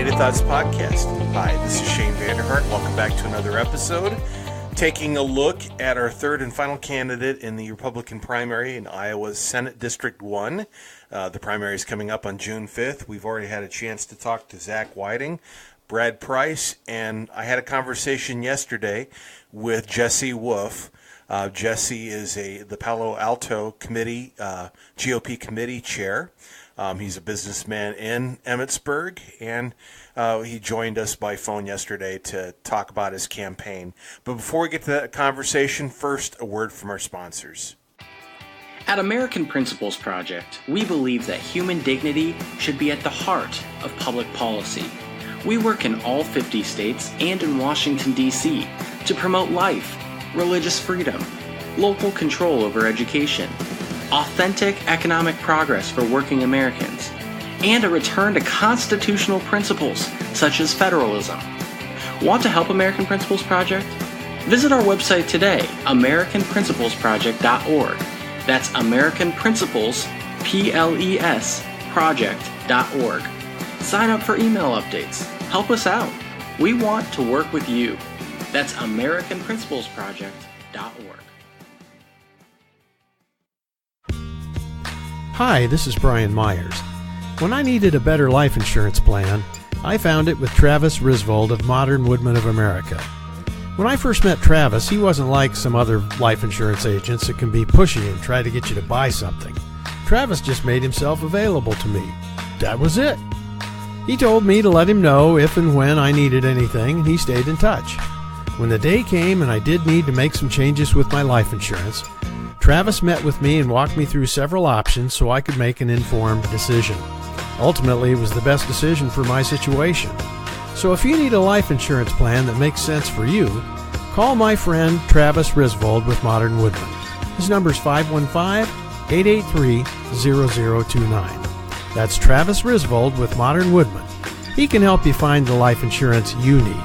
Caffeinated Thoughts Podcast. Hi, this is Shane Vander Hart. Welcome back to another episode. Taking a look at our third and final candidate in the Republican primary in Iowa's Senate District 1. The primary is coming up on June 5th. We've already had a chance to talk to Zach Whiting, Brad Price, and I had a conversation yesterday with Jesse Wolfe. Jesse is the Palo Alto Committee, GOP committee chair. He's a businessman in Emmetsburg, and he joined us by phone yesterday to talk about his campaign. But before we get to that conversation, first, a word from our sponsors. At American Principles Project, we believe that human dignity should be at the heart of public policy. We work in all 50 states and in Washington, D.C. to promote life, religious freedom, local control over education, authentic economic progress for working Americans, and a return to constitutional principles such as federalism. Want to help American Principles Project? Visit our website today, AmericanPrinciplesProject.org. That's American Principles, PLES, project.org. Sign up for email updates. Help us out. We want to work with you. That's AmericanPrinciplesProject.org. Hi, this is Brian Myers. When I needed a better life insurance plan, I found it with Travis Risvold of Modern Woodmen of America. When I first met Travis, he wasn't like some other life insurance agents that can be pushy and try to get you to buy something. Travis just made himself available to me. That was it. He told me to let him know if and when I needed anything, and he stayed in touch. When the day came and I did need to make some changes with my life insurance, Travis met with me and walked me through several options so I could make an informed decision. Ultimately, it was the best decision for my situation. So if you need a life insurance plan that makes sense for you, call my friend Travis Risvold with Modern Woodmen. His number is 515-883-0029. That's Travis Risvold with Modern Woodmen. He can help you find the life insurance you need.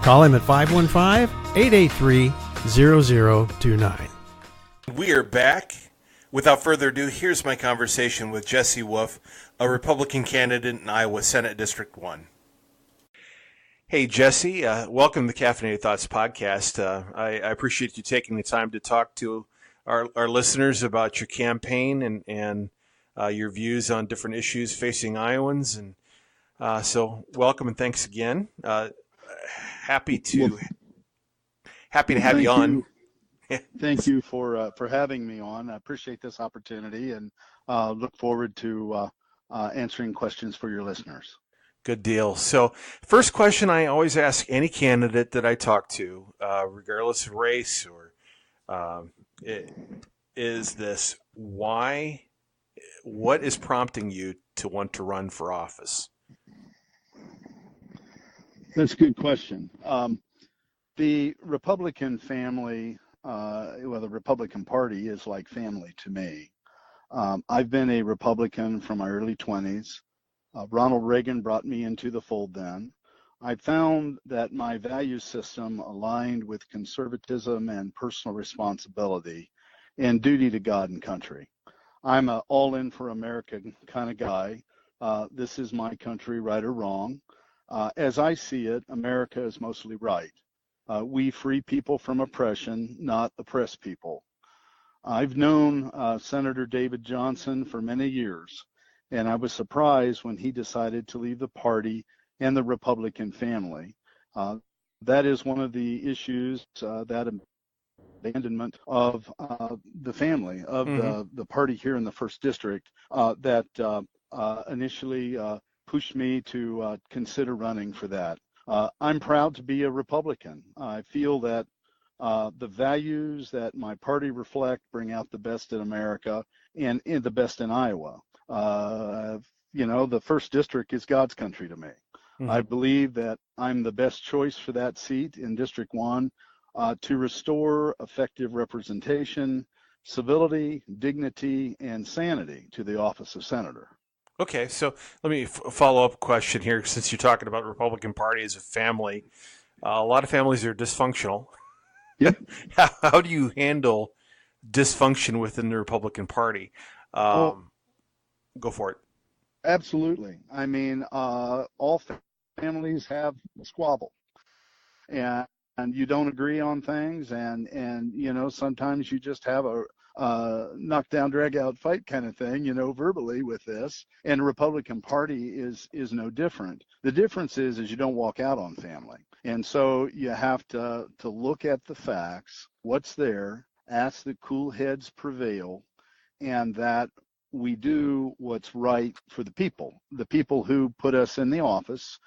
Call him at 515-883-0029. We are back. Without further ado, here's my conversation with Jesse Wolfe, a Republican candidate in Iowa Senate District 1. Hey, Jesse, welcome to the Caffeinated Thoughts Podcast. I appreciate you taking the time to talk to our listeners about your campaign and your views on different issues facing Iowans. And so welcome and thanks again. Happy to have you on. Thank you for having me on. I appreciate this opportunity and look forward to answering questions for your listeners. Good deal. So first question I always ask any candidate that I talk to, regardless of race, is this: what is prompting you to want to run for office? That's a good question. The Republican family, the Republican Party is like family to me. I've been a Republican from my early 20s. Ronald Reagan brought me into the fold then. I found that my value system aligned with conservatism and personal responsibility and duty to God and country. I'm an all-in for America kind of guy. This is my country, right or wrong. As I see it, America is mostly right. We free people from oppression, not oppress people. I've known Senator David Johnson for many years, and I was surprised when he decided to leave the party and the Republican family. That is one of the issues, that abandonment of the family, of the party here in the 1st District, that initially pushed me to consider running for that. I'm proud to be a Republican. I feel that the values that my party reflect bring out the best in America and the best in Iowa. The 1st District is God's country to me. I believe that I'm the best choice for that seat in District 1 to restore effective representation, civility, dignity, and sanity to the office of Senator. Okay, so let me follow up question here, since you're talking about Republican Party as a family. A lot of families are dysfunctional. Yep. How do you handle dysfunction within the Republican Party? Go for it. Absolutely. I mean, all families have a squabble, and you don't agree on things, and sometimes you just have a knockdown, drag out fight kind of thing, verbally with this. And the Republican Party is no different. The difference is you don't walk out on family. And so you have to look at the facts, what's there, ask that cool heads prevail, and that we do what's right for the people who put us in the office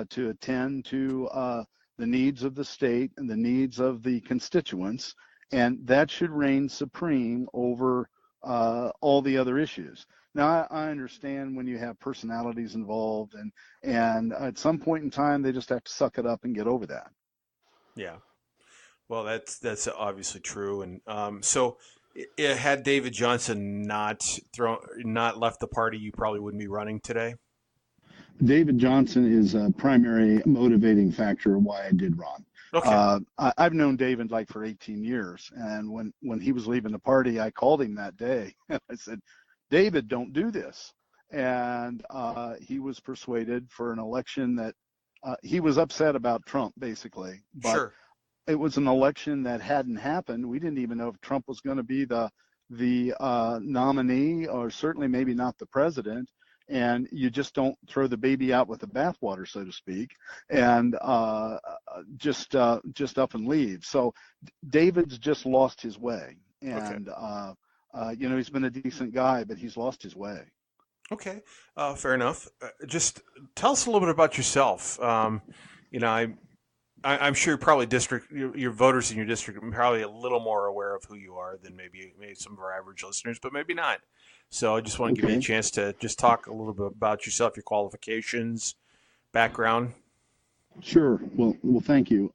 to attend to the needs of the state and the needs of the constituents. And that should reign supreme over all the other issues. Now, I understand when you have personalities involved, and at some point in time, they just have to suck it up and get over that. Yeah. Well, that's obviously true. And so had David Johnson not left the party, you probably wouldn't be running today? David Johnson is a primary motivating factor of why I did run. Okay. I've known David for 18 years, and when he was leaving the party, I called him that day and I said, David, don't do this. And he was persuaded for an election that he was upset about Trump, basically. But sure. It was an election that hadn't happened. We didn't even know if Trump was going to be the nominee, or certainly maybe not the president. And you just don't throw the baby out with the bathwater, so to speak, and just up and leave. So David's just lost his way, and okay. He's been a decent guy, but he's lost his way. Okay, fair enough. Just tell us a little bit about yourself. I'm sure probably your voters in your district are probably a little more aware of who you are than maybe some of our average listeners, but maybe not. So I just want to give you a chance to just talk a little bit about yourself, your qualifications, background. Sure. Well, thank you.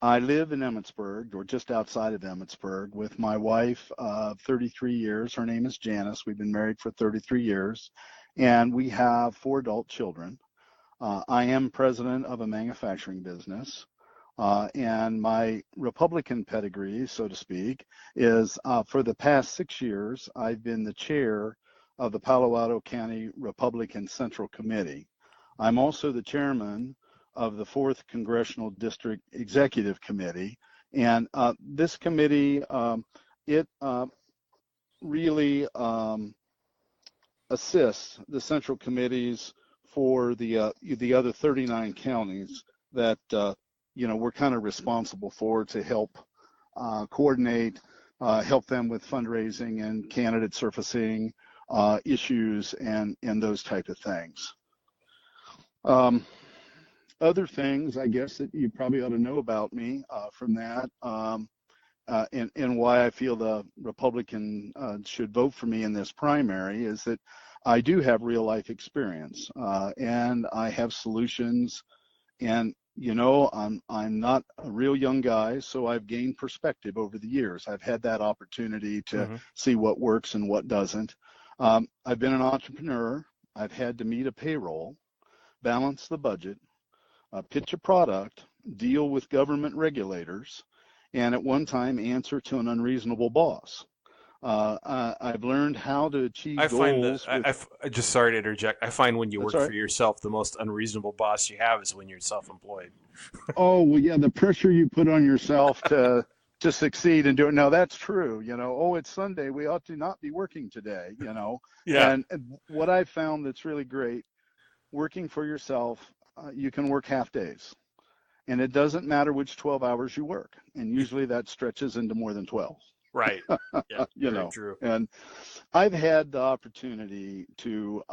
I live in Emmetsburg, or just outside of Emmetsburg, with my wife of 33 years. Her name is Janice. We've been married for 33 years, and we have 4 adult children. I am president of a manufacturing business. And my Republican pedigree, so to speak, is for the past 6 years, I've been the chair of the Palo Alto County Republican Central Committee. I'm also the chairman of the 4th Congressional District Executive Committee. And this committee, it really assists the central committees for the other 39 counties that we're kind of responsible for, to help coordinate, help them with fundraising and candidate surfacing issues and those type of things. Other things, I guess, that you probably ought to know about me from that, and why I feel the Republican should vote for me in this primary, is that I do have real life experience, and I have solutions, and I'm not a real young guy, so I've gained perspective over the years. I've had that opportunity to see what works and what doesn't. I've been an entrepreneur. I've had to meet a payroll, balance the budget, pitch a product, deal with government regulators, and at one time answer to an unreasonable boss. I've learned how to achieve goals. Just sorry to interject. I find when you work for yourself, the most unreasonable boss you have is when you're self-employed. Oh, well, yeah, the pressure you put on yourself to succeed and do it. Now, that's true. It's Sunday. We ought to not be working today, Yeah. And what I've found that's really great, working for yourself, you can work half days. And it doesn't matter which 12 hours you work. And usually that stretches into more than 12. Right. Yeah. True. And I've had the opportunity to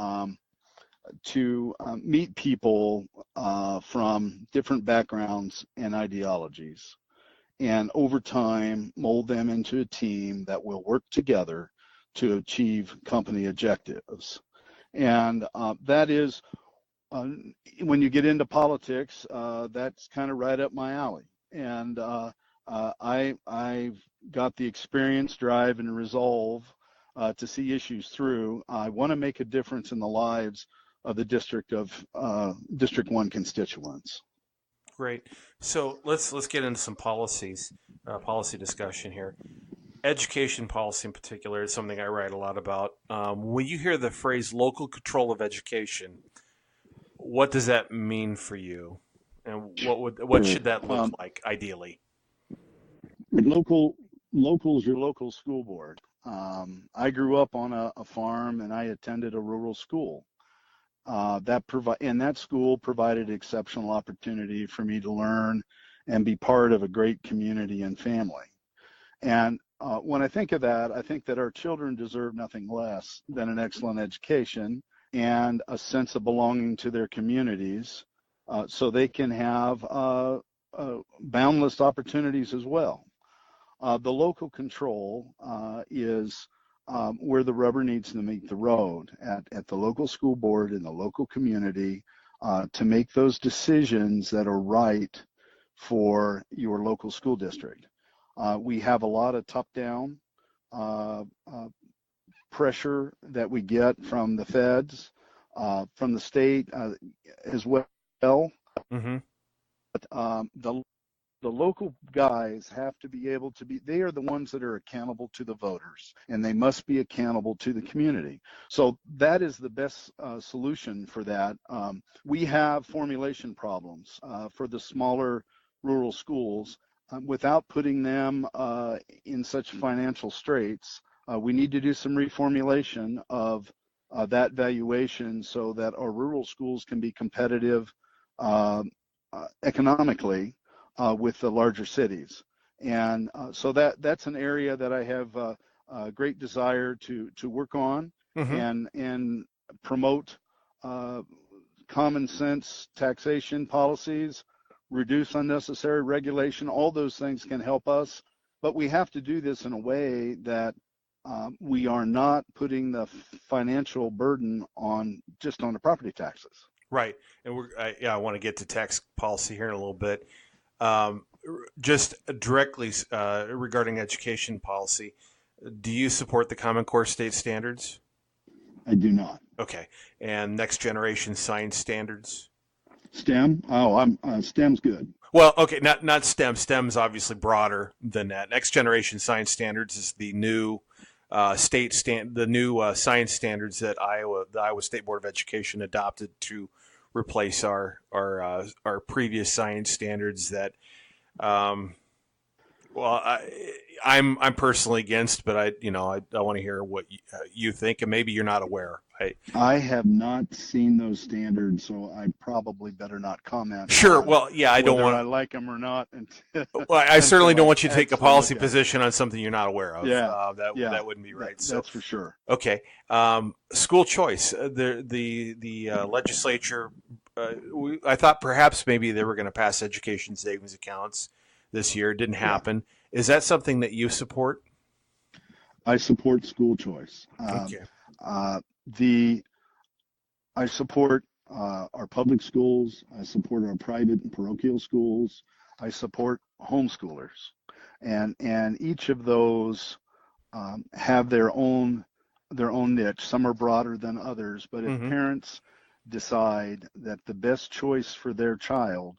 meet people from different backgrounds and ideologies, and over time mold them into a team that will work together to achieve company objectives. And that is, when you get into politics, that's kind of right up my alley. And I've got the experience, drive, and resolve to see issues through. I want to make a difference in the lives of the District 1 constituents. Great. So let's get into some policy discussion here. Education policy in particular is something I write a lot about. When you hear the phrase local control of education, what does that mean for you? And what should that look like ideally? Local is your local school board. I grew up on a farm and I attended a rural school. That school provided exceptional opportunity for me to learn and be part of a great community and family. And when I think of that, I think that our children deserve nothing less than an excellent education and a sense of belonging to their communities, so they can have boundless opportunities as well. The local control is where the rubber needs to meet the road at the local school board in the local community to make those decisions that are right for your local school district. We have a lot of top-down pressure that we get from the feds, from the state as well. Mm-hmm. But the local guys have to be able to they are the ones that are accountable to the voters, and they must be accountable to the community. So that is the best solution for that. We have formulation problems for the smaller rural schools without putting them in such financial straits. We need to do some reformulation of that valuation so that our rural schools can be competitive economically with the larger cities. And so that's an area that I have a great desire to work on. Mm-hmm. and promote common sense taxation policies, reduce unnecessary regulation. All those things can help us, but we have to do this in a way that we are not putting the financial burden on the property taxes. Right. And I want to get to tax policy here in a little bit. Just directly regarding education policy, do you support the Common Core state standards? I do not. Okay. And next generation science standards? STEM? STEM's good. Well, okay, not STEM. STEM's obviously broader than that. Next generation science standards is the new science standards that the Iowa State Board of Education adopted to replace our previous science standards that, I'm personally against, but I want to hear what you think, and maybe you're not aware. I have not seen those standards, so I probably better not comment. Sure. Well, yeah, I don't want I like them or not. Well, I certainly don't want you to take a policy position on something you're not aware of. Yeah. That wouldn't be right. That's for sure. Okay. School choice. The legislature. I thought perhaps maybe they were going to pass education savings accounts this year. It didn't happen. Yeah. Is that something that you support? I support school choice. Okay. I support our public schools. I support our private and parochial schools. I support homeschoolers, and each of those have their own niche. Some are broader than others, but if mm-hmm. parents decide that the best choice for their child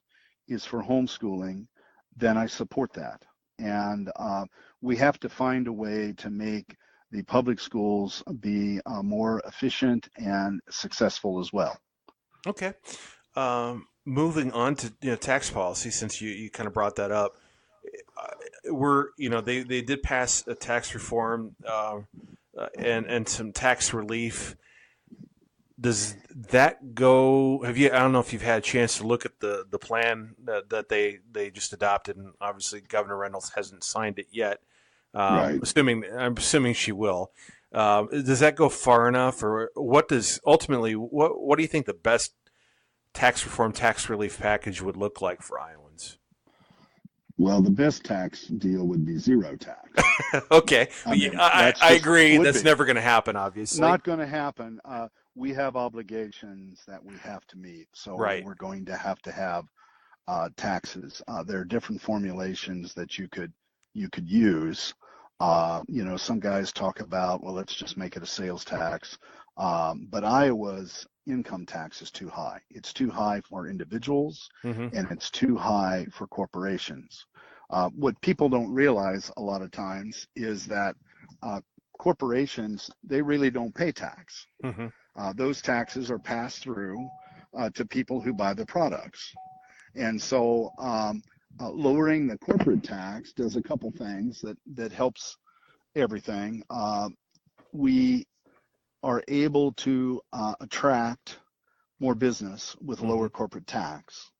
is for homeschooling, then I support that. And we have to find a way to make the public schools be more efficient and successful as well. Okay. Moving on to tax policy, since you kind of brought that up, they did pass a tax reform and some tax relief. Does that go? I don't know if you've had a chance to look at the plan that they just adopted, and obviously Governor Reynolds hasn't signed it yet. Right. I'm assuming she will. Does that go far enough, or what do you think the best tax reform, tax relief package would look like for Iowans? Well, the best tax deal would be zero tax. Okay. I agree. That's never going to happen, obviously. Not going to happen. We have obligations that we have to meet, so right. We're going to have taxes. There are different formulations that you could use. Some guys talk about, well, let's just make it a sales tax. But Iowa's income tax is too high. It's too high for individuals, mm-hmm. and it's too high for corporations. What people don't realize a lot of times is that corporations, they really don't pay tax. Mm-hmm. Those taxes are passed through to people who buy the products. And so lowering the corporate tax does a couple things that helps everything. We are able to attract more business with lower corporate tax.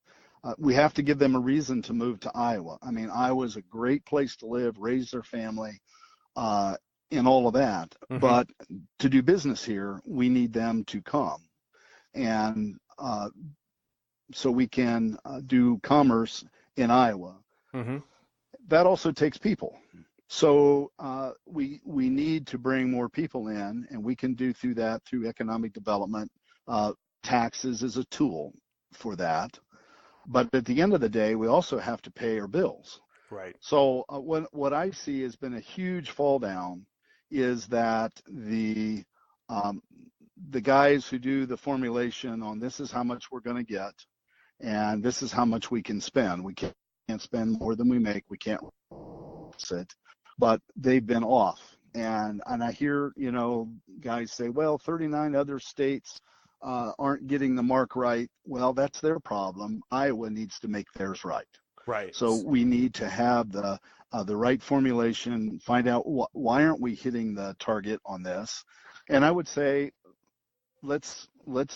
We have to give them a reason to move to Iowa. I mean, Iowa is a great place to live, raise their family, and all of that. But to do business here, we need them to come. And so we can do commerce in Iowa. That also takes people. So we need to bring more people in, and we can do through that through economic development. Taxes is a tool for that. But at the end of the day, we also have to pay our bills. Right. So what I see has been a huge fall down is that the guys who do the formulation on this is how much we're going to get, and this is how much we can spend. We can't spend more than we make. We can't sit, but they've been off. And I hear, guys say, well, 39 other states aren't getting the mark right. Well, that's their problem. Iowa needs to make theirs right. Right. So we need to have the right formulation, find out why aren't we hitting the target on this. And I would say, let's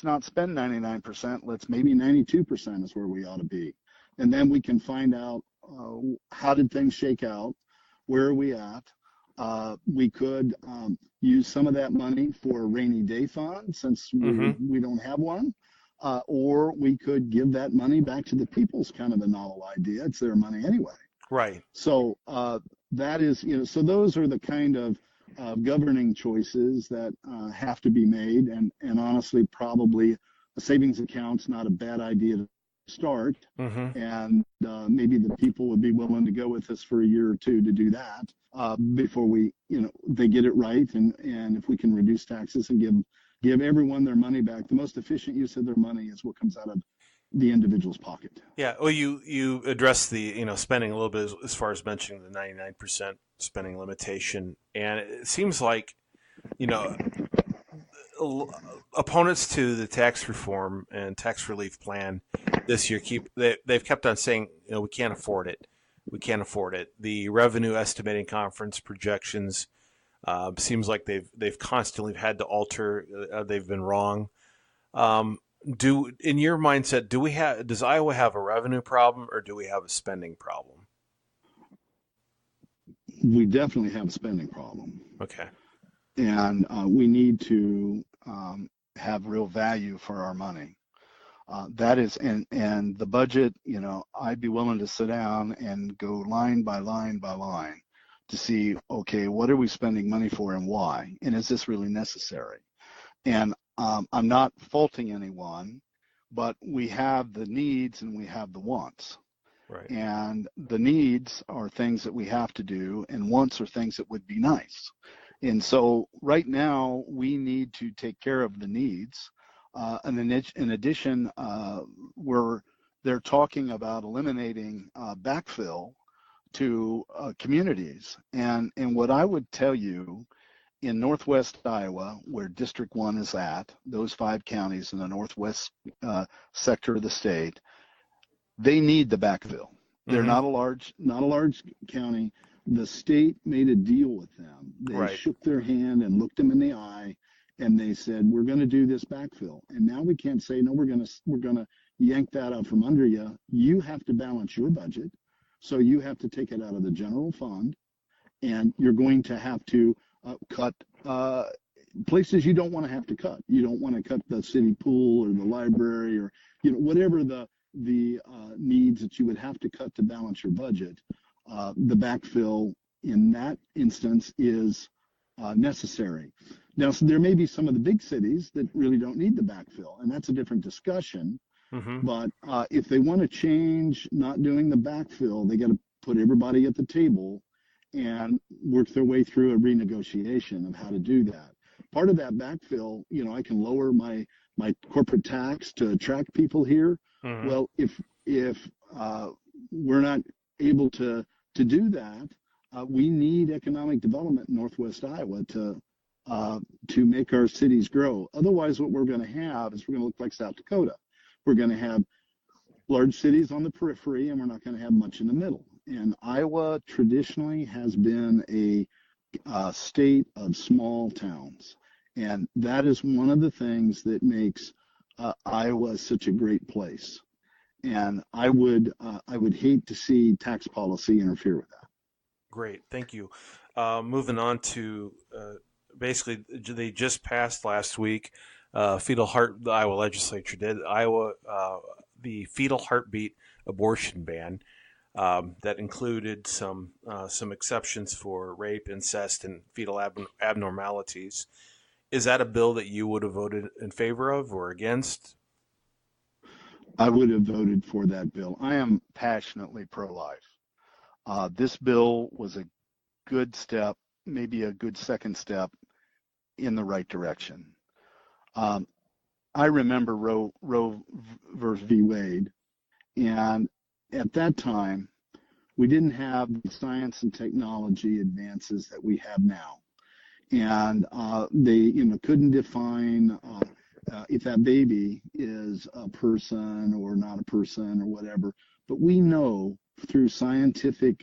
not spend 99%. Let's maybe 92% is where we ought to be. And then we can find out how did things shake out? Where are we at? We could use some of that money for a rainy day fund since we don't have one. Or we could give that money back to the people is kind of a novel idea. It's their money anyway. Right. So that is, so those are the kind of governing choices that have to be made. And honestly, probably a savings account's not a bad idea to start. And maybe the people would be willing to go with us for a year or two to do that before we, they get it right. And if we can reduce taxes and give everyone their money back, the most efficient use of their money is what comes out of the individual's pocket. Yeah. Well, you addressed the, spending a little bit as far as mentioning the 99% spending limitation. And it seems like, opponents to the tax reform and tax relief plan this year they've kept on saying, we can't afford it. We can't afford it. The Revenue Estimating Conference projections seems like they've constantly had to alter. They've been wrong. In your mindset, does Iowa have a revenue problem or do we have a spending problem? We definitely have a spending problem. Okay. And we need to have real value for our money. That is, and the budget, I'd be willing to sit down and go line by line by line to see, okay, what are we spending money for and why? And is this really necessary? And I'm not faulting anyone, but we have the needs and we have the wants. Right. And the needs are things that we have to do, and wants are things that would be nice. And so right now we need to take care of the needs. And in addition, they're talking about eliminating backfill to communities. And what I would tell you, in Northwest Iowa, where District 1 is at, those 5 counties in the northwest sector of the state, they need the backfill. They're not a large county. The state made a deal with them. They shook their hand and looked them in the eye, and they said, we're going to do this backfill. And now we can't say, no, we're going to yank that out from under you. You have to balance your budget. So you have to take it out of the general fund, and you're going to have to cut places you don't want to have to cut. You don't want to cut the city pool or the library or whatever the needs that you would have to cut to balance your budget. The backfill in that instance is necessary. Now, so there may be some of the big cities that really don't need the backfill, and that's a different discussion. But if they want to change not doing the backfill, they got to put everybody at the table and work their way through a renegotiation of how to do that. Part of that backfill, I can lower my corporate tax to attract people here. Well, if we're not able to do that, we need economic development in Northwest Iowa to make our cities grow. Otherwise, what we're going to have is we're going to look like South Dakota. We're going to have large cities on the periphery, and we're not going to have much in the middle. And Iowa traditionally has been a state of small towns. And that is one of the things that makes Iowa such a great place. And I would hate to see tax policy interfere with that. Great, thank you. Moving on to basically, they just passed last week. The Iowa legislature did the fetal heartbeat abortion ban that included some exceptions for rape, incest, and fetal abnormalities. Is that a bill that you would have voted in favor of or against? I would have voted for that bill. I am passionately pro-life. This bill was a good step, maybe a good second step in the right direction. I remember Roe versus v. Wade, and at that time, we didn't have the science and technology advances that we have now. And they, couldn't define if that baby is a person or not a person or whatever. But we know through scientific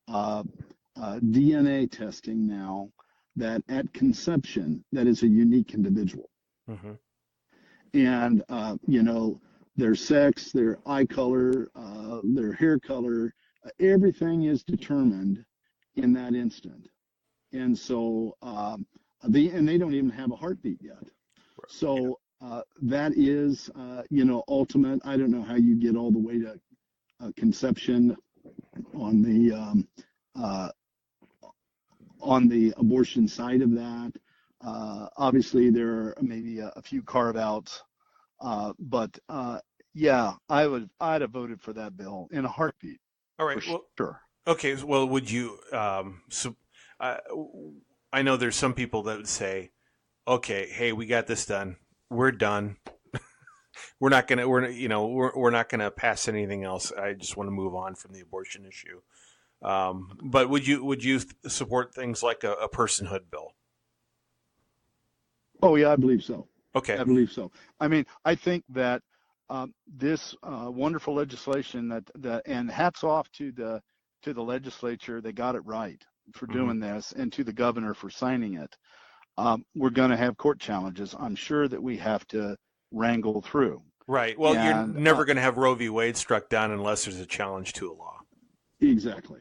DNA testing now that at conception, that is a unique individual. Mm-hmm. And, their sex, their eye color, their hair color, everything is determined in that instant. And so, they don't even have a heartbeat yet. Right. So that is, ultimate. I don't know how you get all the way to conception on the abortion side of that. Obviously, there are maybe a few carve-outs, but I'd have voted for that bill in a heartbeat. All right, sure. Okay, well, would you? I know there's some people that would say, "Okay, hey, we got this done. We're done. we're not gonna pass anything else. I just want to move on from the abortion issue." But would you support things like a personhood bill? Oh yeah, I believe so. Okay, I believe so. I mean, I think that this wonderful legislation that and hats off to the legislature, they got it right for doing this, and to the governor for signing it. We're going to have court challenges, I'm sure, that we have to wrangle through. Right. Well, you're never going to have Roe v. Wade struck down unless there's a challenge to a law. Exactly.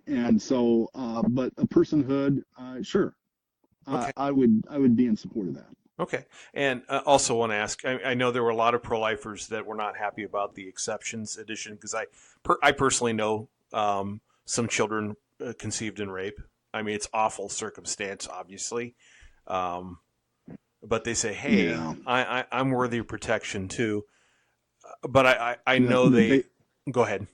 And so, but a personhood, sure. Okay. I would be in support of that. Okay. And also want to ask, I know there were a lot of pro-lifers that were not happy about the exceptions addition, because I personally know some children conceived in rape. I mean, it's awful circumstance, obviously. But they say, hey, yeah. I'm worthy of protection too. But I know go ahead.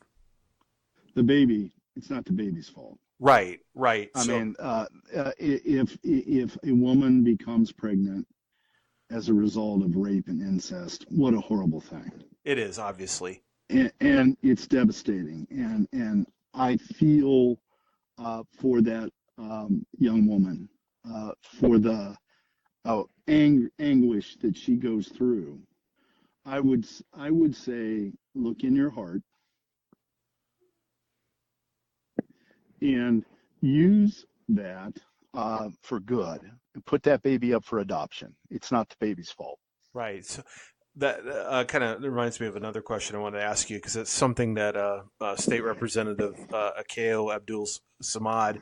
The baby, it's not the baby's fault. Right. I mean, if a woman becomes pregnant as a result of rape and incest, what a horrible thing. It is, obviously. And it's devastating. And I feel for that young woman, for the anguish that she goes through. I would say, look in your heart and use that for good, and put that baby up for adoption. It's not the baby's fault. Right. So that kind of reminds me of another question I wanted to ask you, because it's something that State Representative Akeo Abdul Samad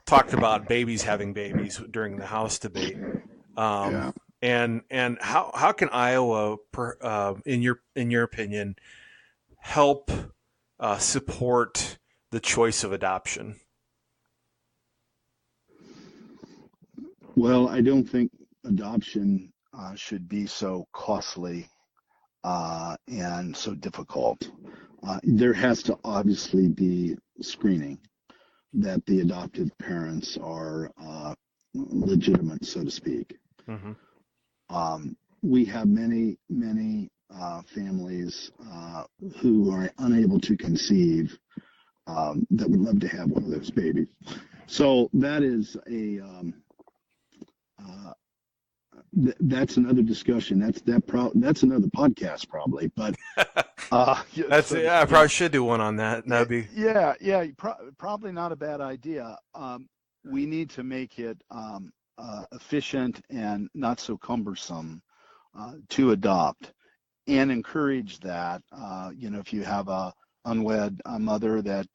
talked about, babies having babies during the House debate. Yeah. And how can Iowa, in your opinion, help support the choice of adoption? Well, I don't think adoption should be so costly and so difficult. There has to obviously be screening that the adoptive parents are legitimate, so to speak. Mm-hmm. We have many families who are unable to conceive that would love to have one of those babies. So that is that's another discussion. That's another podcast probably. But that's I probably should do one on that. That'd be probably not a bad idea. We need to make it efficient and not so cumbersome to adopt, and encourage that. If you have a unwed mother, that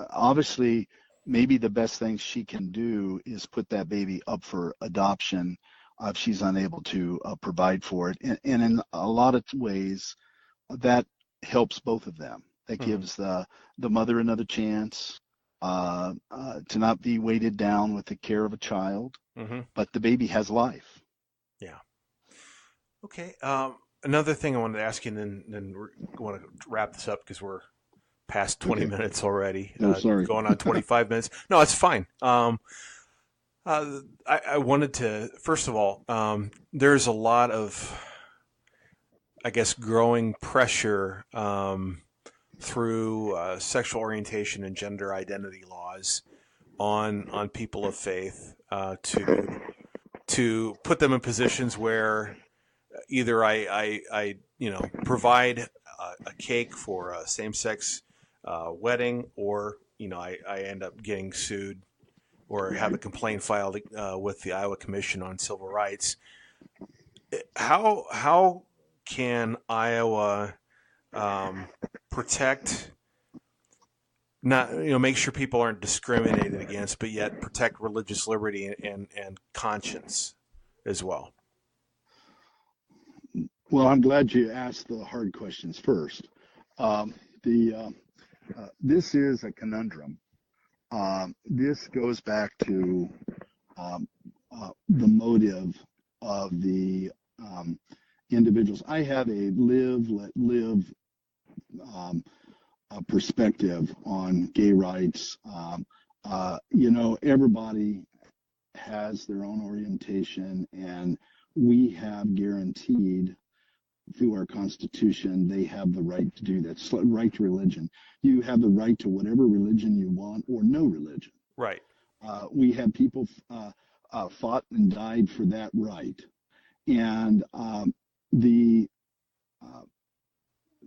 obviously maybe the best thing she can do is put that baby up for adoption if she's unable to provide for it. And in a lot of ways, that helps both of them. That gives the mother another chance to not be weighted down with the care of a child, but the baby has life. Yeah. Okay. Another thing I wanted to ask you, and then we want to wrap this up because we're past 20 minutes already. Sorry. Going on 25 minutes. No, it's fine. I wanted to, first of all, there's a lot of, I guess, growing pressure through sexual orientation and gender identity laws on people of faith to put them in positions where either I provide a cake for a same-sex wedding, or I end up getting sued or have a complaint filed with the Iowa Commission on Civil Rights. How can Iowa protect, not make sure people aren't discriminated against, but yet protect religious liberty and conscience as well? Well, I'm glad you asked the hard questions first. This is a conundrum. This goes back to the motive of the individuals. I have a live, let live perspective on gay rights. Everybody has their own orientation, and we have guaranteed through our Constitution, they have the right to do that. It's like right to religion. You have the right to whatever religion you want, or no religion. Right. We have people fought and died for that right. And the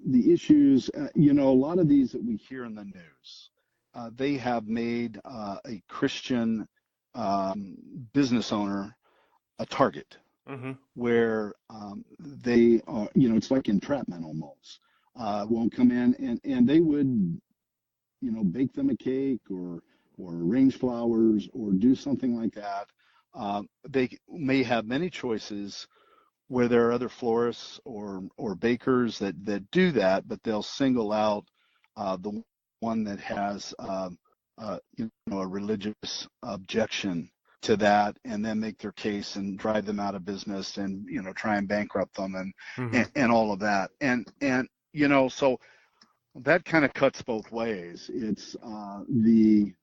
issues, a lot of these that we hear in the news, they have made a Christian business owner a target. Where they are, it's like entrapment almost. Won't come in, and they would, bake them a cake or arrange flowers or do something like that. They may have many choices where there are other florists or bakers that do that, but they'll single out the one that has a religious objection to that, and then make their case and drive them out of business and try and bankrupt them and all of that, and so that kind of cuts both ways. It's the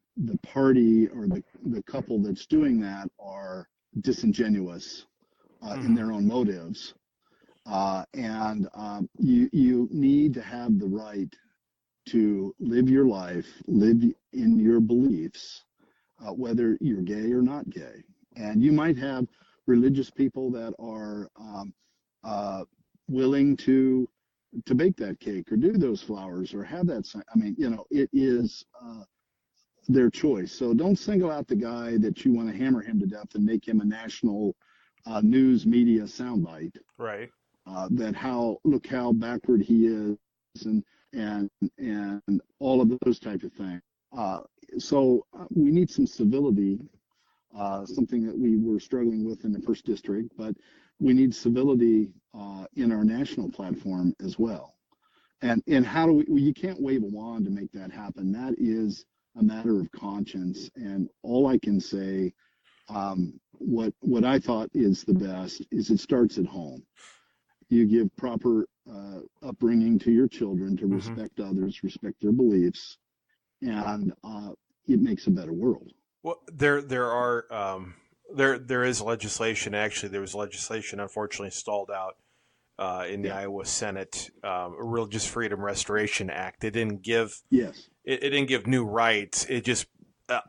party or the couple that's doing that are disingenuous in their own motives, and you need to have the right to live your life, live in your beliefs, whether you're gay or not gay. And you might have religious people that are willing to bake that cake or do those flowers or have that. It is their choice. So don't single out the guy that you want to hammer him to death and make him a national news media soundbite. Right. Look how backward he is and all of those type of things. So we need some civility, something that we were struggling with in the first district, but we need civility in our national platform as well. And how do you can't wave a wand to make that happen. That is a matter of conscience. And all I can say, what I thought is the best is it starts at home. You give proper upbringing to your children to respect others, respect their beliefs, and it makes a better world. Well, there is legislation. Actually, there was legislation unfortunately stalled out in the Iowa Senate, a Religious Freedom Restoration Act. It didn't give it didn't give new rights. It just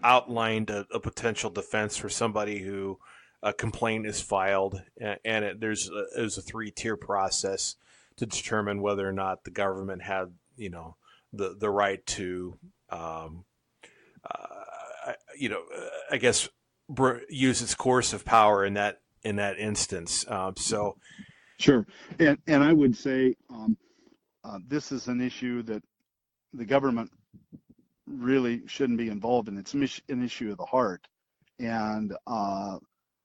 outlined a potential defense for somebody who a complaint is filed, and there's a 3-tier process to determine whether or not the government had, the right to, I guess, use its coercive power in that instance. Sure, and I would say this is an issue that the government really shouldn't be involved in. It's an issue of the heart, and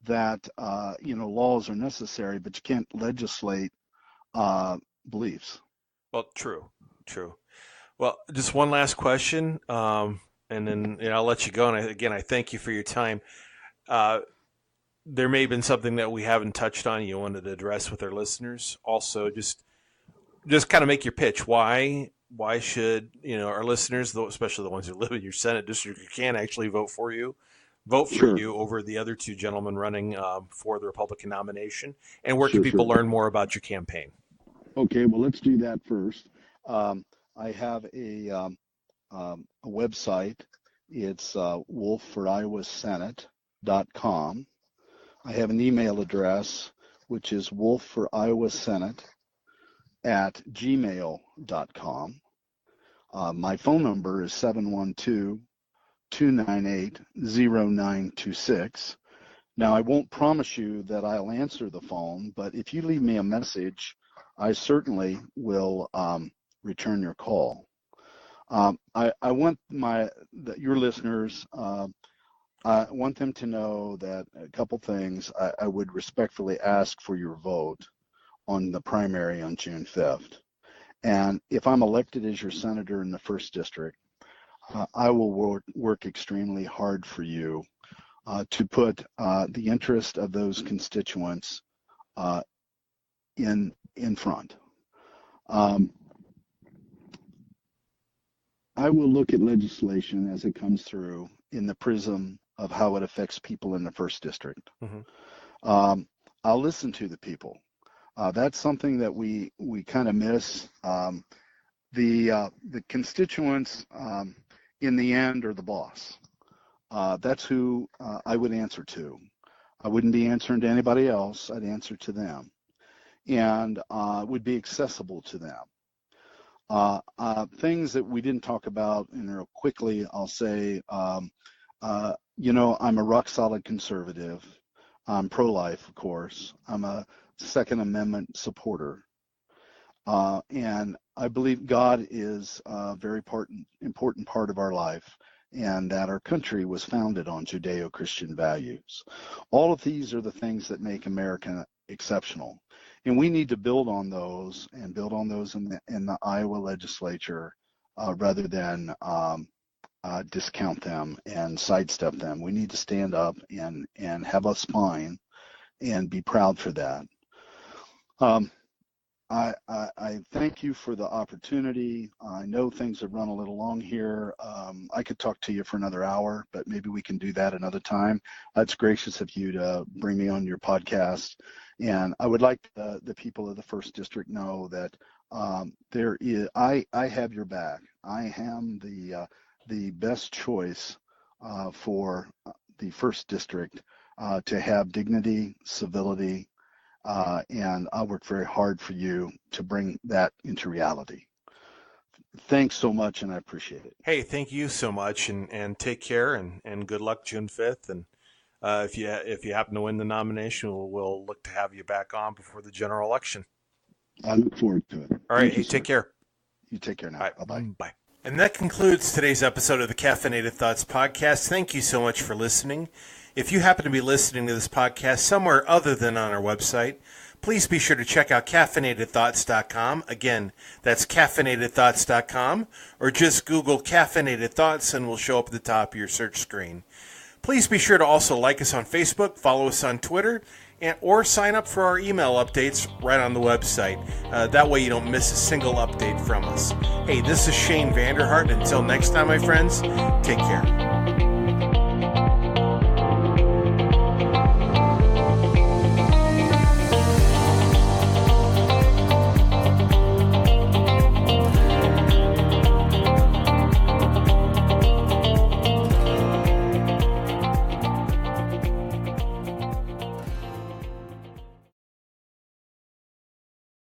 that laws are necessary, but you can't legislate beliefs. Well, true. Well, just one last question, and then I'll let you go. And I thank you for your time. There may have been something that we haven't touched on you wanted to address with our listeners. Also, just kind of make your pitch. Why should our listeners, especially the ones who live in your Senate district, who can actually vote for you over the other two gentlemen running for the Republican nomination? And where can people learn more about your campaign? Okay, well, let's do that first. I have a website. It's wolfeforiowasenate.com. I have an email address, which is wolfeforiowasenate@gmail.com. My phone number is 712-298-0926. Now, I won't promise you that I'll answer the phone, but if you leave me a message, I certainly will return your call. I want your listeners, I want them to know that a couple things. I would respectfully ask for your vote on the primary on June 5th. And if I'm elected as your senator in the 1st District, I will work extremely hard for you to put the interest of those constituents in front. I will look at legislation as it comes through in the prism of how it affects people in the 1st District. Mm-hmm. I'll listen to the people. That's something that we kind of miss. The constituents in the end are the boss. That's who I would answer to. I wouldn't be answering to anybody else. I'd answer to them, and would be accessible to them. Things that we didn't talk about, and real quickly, I'll say, I'm a rock solid conservative. I'm pro-life, of course. I'm a Second Amendment supporter. And I believe God is a very important part of our life, and that our country was founded on Judeo-Christian values. All of these are the things that make America exceptional. And we need to build on those in the Iowa legislature rather than discount them and sidestep them. We need to stand up and have a spine and be proud for that. I thank you for the opportunity. I know things have run a little long here. I could talk to you for another hour, but maybe we can do that another time. It's gracious of you to bring me on your podcast. And I would like the people of the 1st District know that I have your back. I am the best choice for the 1st District to have dignity, civility, and I'll work very hard for you to bring that into reality. Thanks so much, and I appreciate it. Hey, thank you so much, and take care, and good luck June 5th. And if you happen to win the nomination, we'll look to have you back on before the general election. I look forward to it. All right, hey, take care. You take care now. Right, bye-bye. Bye. And that concludes today's episode of the Caffeinated Thoughts Podcast. Thank you so much for listening. If you happen to be listening to this podcast somewhere other than on our website, please be sure to check out caffeinatedthoughts.com. Again, that's caffeinatedthoughts.com, or just Google Caffeinated Thoughts and we'll show up at the top of your search screen. Please be sure to also like us on Facebook, follow us on Twitter, or sign up for our email updates right on the website. That way you don't miss a single update from us. Hey, this is Shane Vander Hart. Until next time, my friends, take care.